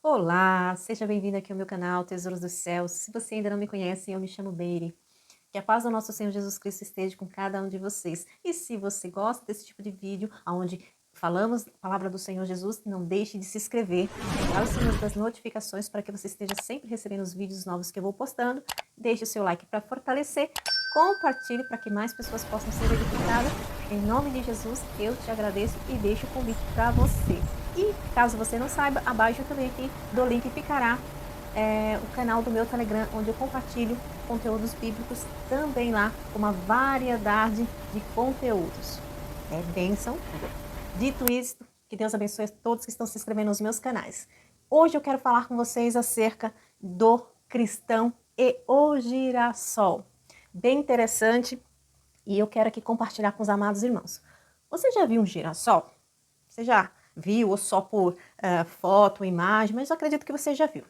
Olá, seja bem-vindo aqui ao meu canal Tesouros dos Céus. Se você ainda não me conhece, eu me chamo Beire. Que a paz do nosso Senhor Jesus Cristo esteja com cada um de vocês. E se você gosta desse tipo de vídeo, onde falamos a palavra do Senhor Jesus, não deixe de se inscrever, ativar o sininho das notificações para que você esteja sempre recebendo os vídeos novos que eu vou postando. Deixe o seu like para fortalecer, compartilhe para que mais pessoas possam ser edificadas. Em nome de Jesus, eu te agradeço e deixo o convite para você. E caso você não saiba, abaixo também aqui do link ficará o canal do meu Telegram, onde eu compartilho conteúdos bíblicos também lá, com uma variedade de conteúdos. É bênção. Dito isto, que Deus abençoe a todos que estão se inscrevendo nos meus canais. Hoje eu quero falar com vocês acerca do cristão e o girassol. Bem interessante, e eu quero aqui compartilhar com os amados irmãos. Você já viu um girassol? Você já viu, ou só por foto, imagem, mas eu acredito que você já viu.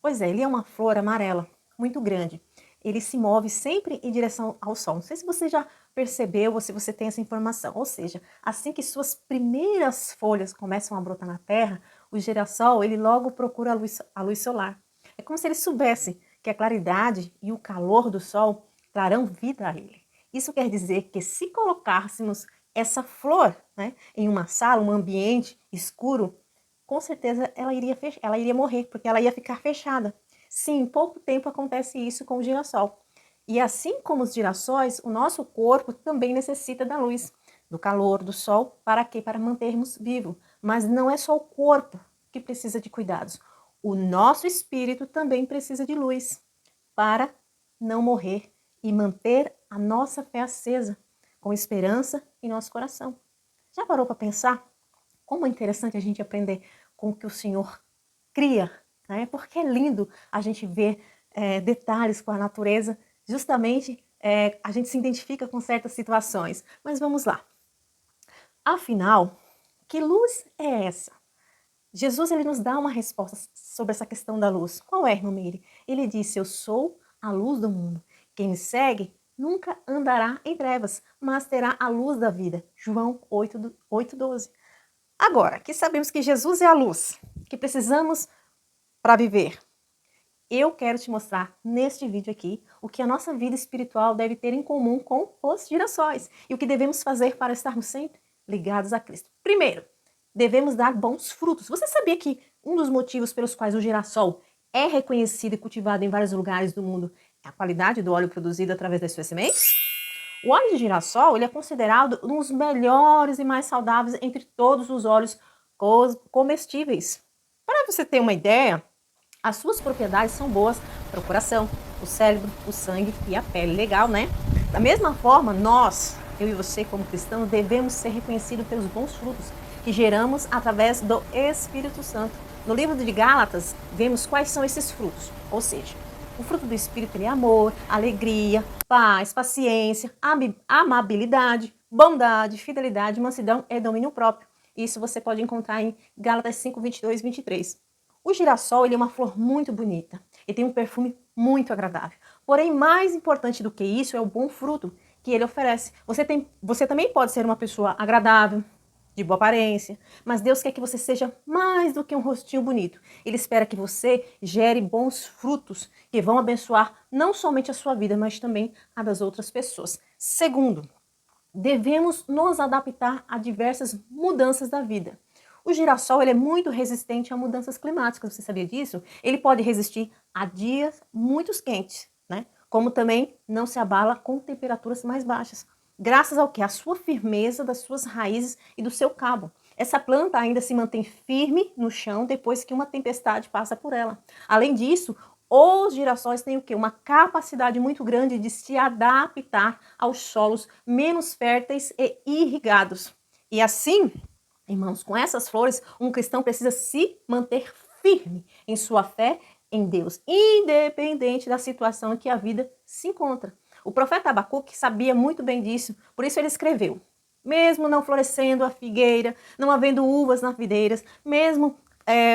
Pois é, ele é uma flor amarela, muito grande. Ele se move sempre em direção ao sol. Não sei se você já percebeu ou se você tem essa informação. Ou seja, assim que suas primeiras folhas começam a brotar na terra, o girassol, ele logo procura a luz solar. É como se ele soubesse que a claridade e o calor do sol trarão vida a ele. Isso quer dizer que se colocássemos essa flor, né, em uma sala, um ambiente escuro, com certeza ela iria morrer, porque ela ia ficar fechada. Sim, em pouco tempo acontece isso com o girassol. E assim como os girassóis, o nosso corpo também necessita da luz, do calor, do sol, para quê? Para mantermos vivo. Mas não é só o corpo que precisa de cuidados. O nosso espírito também precisa de luz para não morrer e manter a nossa fé acesa, com esperança em nosso coração. Já parou para pensar como é interessante a gente aprender com o que o Senhor cria, né? Porque é lindo a gente ver detalhes com a natureza, justamente a gente se identifica com certas situações. Mas vamos lá. Afinal, que luz é essa? Jesus ele nos dá uma resposta sobre essa questão da luz. Qual é, irmã Meire? Ele disse, eu sou a luz do mundo. Quem me segue nunca andará em trevas, mas terá a luz da vida. João 8:12. Agora, que sabemos que Jesus é a luz, que precisamos para viver, eu quero te mostrar neste vídeo aqui o que a nossa vida espiritual deve ter em comum com os girassóis e o que devemos fazer para estarmos sempre ligados a Cristo. Primeiro, devemos dar bons frutos. Você sabia que um dos motivos pelos quais o girassol é reconhecido e cultivado em vários lugares do mundo é a qualidade do óleo produzido através das suas sementes? O óleo de girassol ele é considerado um dos melhores e mais saudáveis entre todos os óleos comestíveis. Para você ter uma ideia, as suas propriedades são boas para o coração, o cérebro, o sangue e a pele. Legal, né? Da mesma forma, nós, eu e você como cristãos, devemos ser reconhecidos pelos bons frutos que geramos através do Espírito Santo. No livro de Gálatas, vemos quais são esses frutos. Ou seja, o fruto do Espírito é amor, alegria, paz, paciência, amabilidade, bondade, fidelidade, mansidão e domínio próprio. Isso você pode encontrar em Gálatas 5, 22 e 23. O girassol ele é uma flor muito bonita e tem um perfume muito agradável. Porém, mais importante do que isso é o bom fruto que ele oferece. Você também pode ser uma pessoa agradável, de boa aparência, mas Deus quer que você seja mais do que um rostinho bonito. Ele espera que você gere bons frutos que vão abençoar não somente a sua vida, mas também a das outras pessoas. Segundo, devemos nos adaptar a diversas mudanças da vida. O girassol ele é muito resistente a mudanças climáticas, você sabia disso? Ele pode resistir a dias muito quentes, né? Como também não se abala com temperaturas mais baixas. Graças ao que? A sua firmeza das suas raízes e do seu cabo. Essa planta ainda se mantém firme no chão depois que uma tempestade passa por ela. Além disso, os girassóis têm o quê? Uma capacidade muito grande de se adaptar aos solos menos férteis e irrigados. E assim, irmãos, com essas flores, um cristão precisa se manter firme em sua fé em Deus, independente da situação em que a vida se encontra. O profeta Abacuque sabia muito bem disso, por isso ele escreveu: mesmo não florescendo a figueira, não havendo uvas nas videiras, mesmo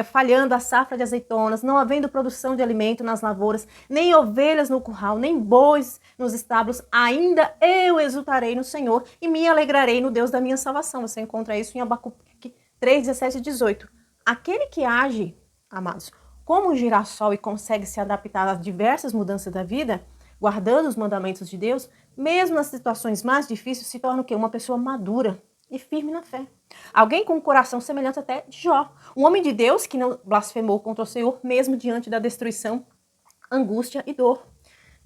falhando a safra de azeitonas, não havendo produção de alimento nas lavouras, nem ovelhas no curral, nem bois nos estábulos, ainda eu exultarei no Senhor e me alegrarei no Deus da minha salvação. Você encontra isso em Abacuque 3, 17 e 18. Aquele que age amados, como um girassol e consegue se adaptar às diversas mudanças da vida, guardando os mandamentos de Deus, mesmo nas situações mais difíceis, se torna o quê? Uma pessoa madura e firme na fé. Alguém com um coração semelhante até de Jó. Um homem de Deus que não blasfemou contra o Senhor, mesmo diante da destruição, angústia e dor.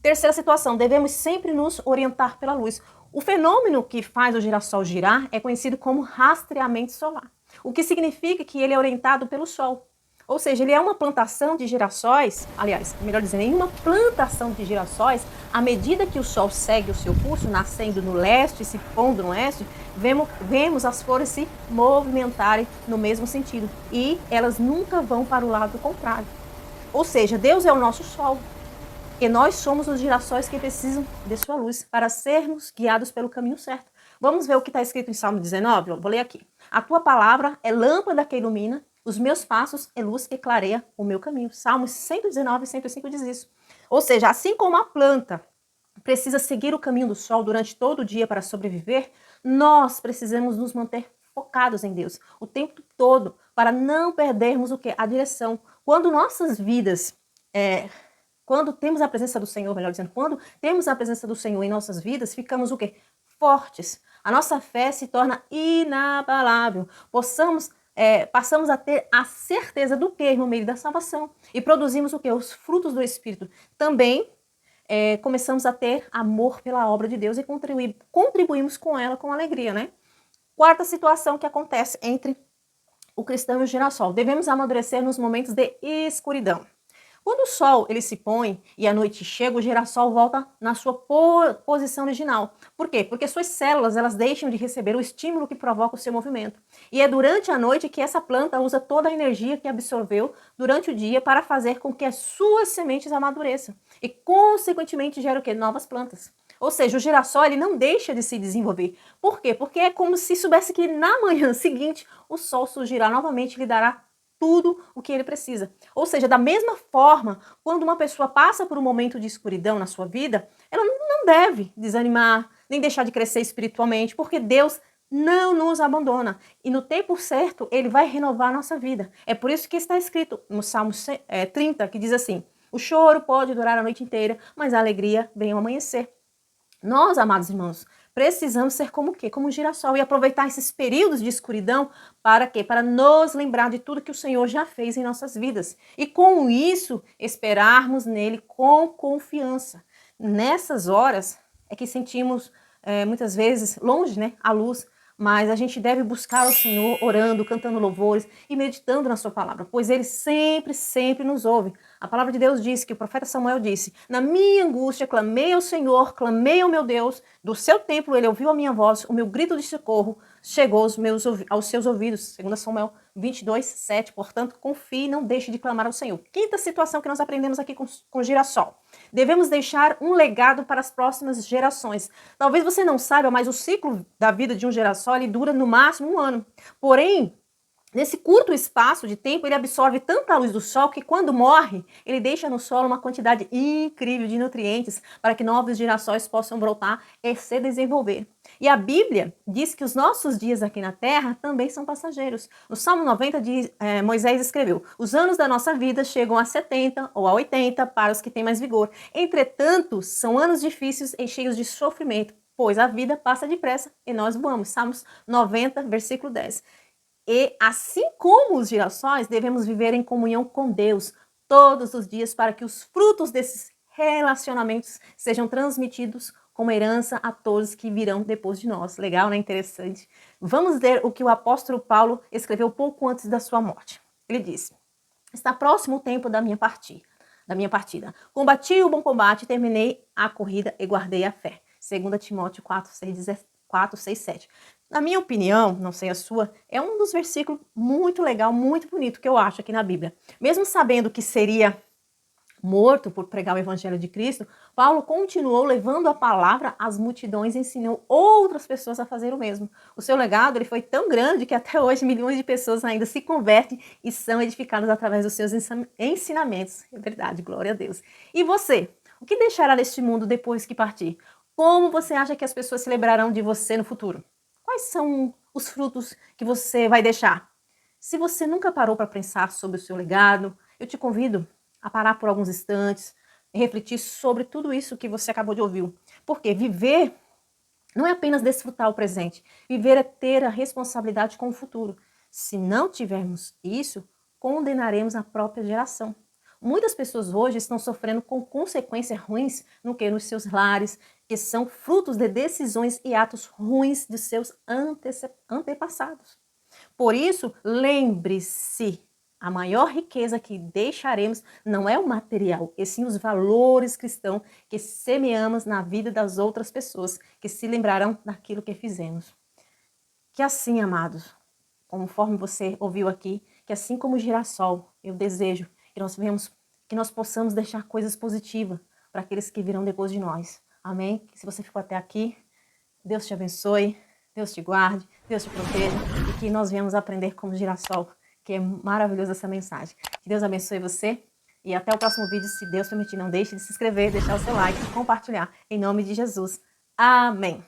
Terceira situação, devemos sempre nos orientar pela luz. O fenômeno que faz o girassol girar é conhecido como rastreamento solar, o que significa que ele é orientado pelo sol. Ou seja, ele é uma plantação de girassóis, aliás, melhor dizendo, em uma plantação de girassóis, à medida que o sol segue o seu curso, nascendo no leste e se pondo no oeste, vemos as flores se movimentarem no mesmo sentido e elas nunca vão para o lado contrário. Ou seja, Deus é o nosso sol e nós somos os girassóis que precisam de sua luz para sermos guiados pelo caminho certo. Vamos ver o que está escrito em Salmo 19? Eu vou ler aqui. A tua palavra é lâmpada que ilumina, os meus passos é luz que clareia o meu caminho. Salmos 119 e 105 diz isso. Ou seja, assim como a planta precisa seguir o caminho do sol durante todo o dia para sobreviver, nós precisamos nos manter focados em Deus o tempo todo para não perdermos o quê? A direção. Quando nossas vidas, quando temos a presença do Senhor, melhor dizendo, quando temos a presença do Senhor em nossas vidas, ficamos o quê? Fortes. A nossa fé se torna inabalável. Passamos a ter a certeza do que no meio da salvação e produzimos o que? Os frutos do Espírito. Também começamos a ter amor pela obra de Deus e contribuímos com ela com alegria, né? Quarta situação que acontece entre o cristão e o girassol. Devemos amadurecer nos momentos de escuridão. Quando o sol ele se põe e a noite chega, o girassol volta na sua posição original. Por quê? Porque suas células elas deixam de receber o estímulo que provoca o seu movimento. E é durante a noite que essa planta usa toda a energia que absorveu durante o dia para fazer com que as suas sementes amadureçam. E, consequentemente, gera o quê? Novas plantas. Ou seja, o girassol ele não deixa de se desenvolver. Por quê? Porque é como se soubesse que na manhã seguinte o sol surgirá novamente e lhe dará tudo o que ele precisa. Ou seja, da mesma forma, quando uma pessoa passa por um momento de escuridão na sua vida, ela não deve desanimar, nem deixar de crescer espiritualmente, porque Deus não nos abandona. E no tempo certo, ele vai renovar a nossa vida. É por isso que está escrito no Salmo 30, que diz assim: o choro pode durar a noite inteira, mas a alegria vem ao amanhecer. Nós, amados irmãos, precisamos ser como o quê? Como um girassol e aproveitar esses períodos de escuridão para quê? Para nos lembrar de tudo que o Senhor já fez em nossas vidas. E com isso, esperarmos nele com confiança. Nessas horas é que sentimos muitas vezes longe, né, a luz, mas a gente deve buscar o Senhor orando, cantando louvores e meditando na sua palavra, pois ele sempre, sempre nos ouve. A palavra de Deus diz que o profeta Samuel disse: na minha angústia clamei ao Senhor, clamei ao meu Deus, do seu templo ele ouviu a minha voz, o meu grito de socorro chegou aos seus ouvidos, 2 Samuel 22, 7. Portanto, confie e não deixe de clamar ao Senhor. Quinta situação que nós aprendemos aqui com girassol. Devemos deixar um legado para as próximas gerações. Talvez você não saiba, mas o ciclo da vida de um girassol ele dura no máximo 1 ano. Porém, nesse curto espaço de tempo, ele absorve tanta luz do sol que quando morre, ele deixa no solo uma quantidade incrível de nutrientes para que novos girassóis possam brotar e se desenvolver. E a Bíblia diz que os nossos dias aqui na Terra também são passageiros. No Salmo 90, Moisés escreveu: os anos da nossa vida chegam a 70 ou a 80 para os que têm mais vigor. Entretanto, são anos difíceis e cheios de sofrimento, pois a vida passa depressa e nós voamos. Salmos 90, versículo 10. E assim como os girassóis, devemos viver em comunhão com Deus todos os dias para que os frutos desses relacionamentos sejam transmitidos como herança a todos que virão depois de nós. Legal, né? Interessante. Vamos ler o que o apóstolo Paulo escreveu pouco antes da sua morte. Ele disse: está próximo o tempo da minha partida. Combati o bom combate, terminei a corrida e guardei a fé. 2 Timóteo 4, 6, 7. Na minha opinião, não sei a sua, é um dos versículos muito legal, muito bonito que eu acho aqui na Bíblia. Mesmo sabendo que seria morto por pregar o evangelho de Cristo, Paulo continuou levando a palavra às multidões e ensinou outras pessoas a fazer o mesmo. O seu legado ele foi tão grande que até hoje milhões de pessoas ainda se convertem e são edificadas através dos seus ensinamentos. É verdade, glória a Deus. E você? O que deixará deste mundo depois que partir? Como você acha que as pessoas se lembrarão de você no futuro? Quais são os frutos que você vai deixar? Se você nunca parou para pensar sobre o seu legado, eu te convido a parar por alguns instantes e refletir sobre tudo isso que você acabou de ouvir. Porque viver não é apenas desfrutar o presente. Viver é ter a responsabilidade com o futuro. Se não tivermos isso, condenaremos a própria geração. Muitas pessoas hoje estão sofrendo com consequências ruins nos seus lares, que são frutos de decisões e atos ruins de seus antepassados. Por isso, lembre-se, a maior riqueza que deixaremos não é o material, e sim os valores cristãos que semeamos na vida das outras pessoas, que se lembrarão daquilo que fizemos. Que assim, amados, conforme você ouviu aqui, que assim como o girassol, eu desejo que nós possamos deixar coisas positivas para aqueles que virão depois de nós. Amém? Que se você ficou até aqui, Deus te abençoe, Deus te guarde, Deus te proteja e que nós venhamos aprender como girassol, que é maravilhosa essa mensagem. Que Deus abençoe você e até o próximo vídeo, se Deus permitir. Não deixe de se inscrever, deixar o seu like e compartilhar. Em nome de Jesus. Amém.